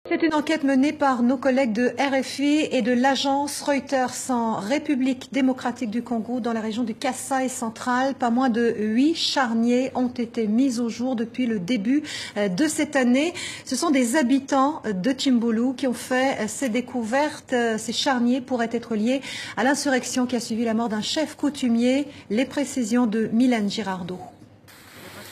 C'est une enquête menée par nos collègues de RFI et de l'agence Reuters en République démocratique du Congo dans la région du Kasaï central. Pas moins de 8 charniers ont été mis au jour depuis le début de cette année. Ce sont des habitants de Tchimbulu qui ont fait ces découvertes. Ces charniers pourraient être liés à l'insurrection qui a suivi la mort d'un chef coutumier. Les précisions de Mylène Girardot.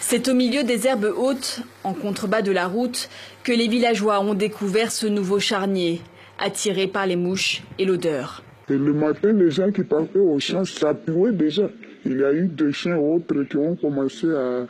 C'est au milieu des herbes hautes, en contrebas de la route, que les villageois ont découvert ce nouveau charnier, attirés par les mouches et l'odeur. Le matin, les gens qui partaient au champ s'appuyaient déjà. Il y a eu des chiens autres qui ont commencé à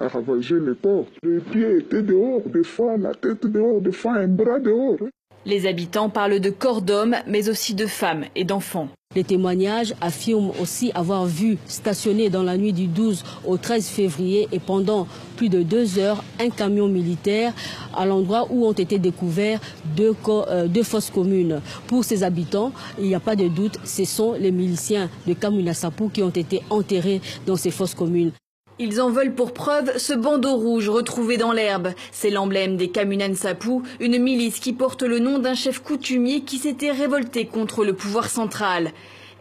ravager les porcs. Les pieds étaient dehors, des fois la tête dehors, des fois un bras dehors. Les habitants parlent de corps d'hommes, mais aussi de femmes et d'enfants. Les témoignages affirment aussi avoir vu stationner dans la nuit du 12 au 13 février et pendant plus de 2 heures un camion militaire à l'endroit où ont été découverts deux fosses communes. Pour ces habitants, il n'y a pas de doute, ce sont les miliciens de Kamwina Nsapu qui ont été enterrés dans ces fosses communes. Ils en veulent pour preuve ce bandeau rouge retrouvé dans l'herbe. C'est l'emblème des Kamwina Nsapu, une milice qui porte le nom d'un chef coutumier qui s'était révolté contre le pouvoir central.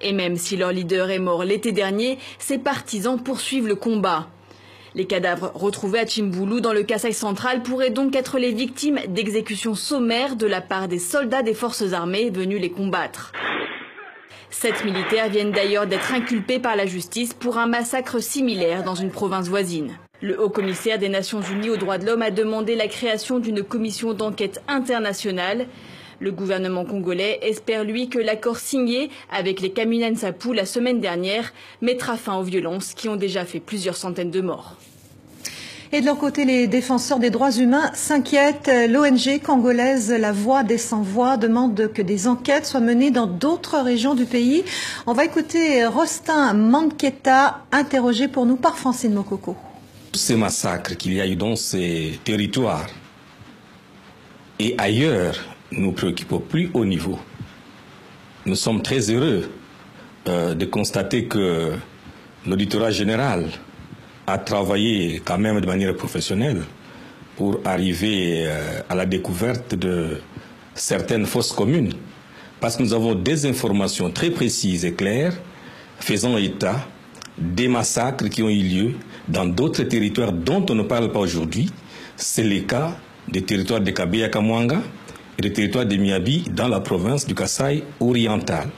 Et même si leur leader est mort l'été dernier, ses partisans poursuivent le combat. Les cadavres retrouvés à Tchimbulu dans le Kasaï central pourraient donc être les victimes d'exécutions sommaires de la part des soldats des forces armées venus les combattre. 7 militaires viennent d'ailleurs d'être inculpés par la justice pour un massacre similaire dans une province voisine. Le haut-commissaire des Nations Unies aux droits de l'homme a demandé la création d'une commission d'enquête internationale. Le gouvernement congolais espère, lui, que l'accord signé avec les Kamwina Nsapu la semaine dernière mettra fin aux violences qui ont déjà fait plusieurs centaines de morts. Et de leur côté, les défenseurs des droits humains s'inquiètent. L'ONG congolaise La Voix des Sans-Voix demande que des enquêtes soient menées dans d'autres régions du pays. On va écouter Rostin Manketa, interrogé pour nous par Francine Mokoko. Ces massacres qu'il y a eu dans ces territoires et ailleurs nous préoccupent au plus haut niveau. Nous sommes très heureux de constater que l'auditorat général a travaillé quand même de manière professionnelle pour arriver à la découverte de certaines fosses communes. Parce que nous avons des informations très précises et claires faisant état des massacres qui ont eu lieu dans d'autres territoires dont on ne parle pas aujourd'hui. C'est le cas des territoires de Kabeya Kamwanga et des territoires de Miabi dans la province du Kasaï oriental.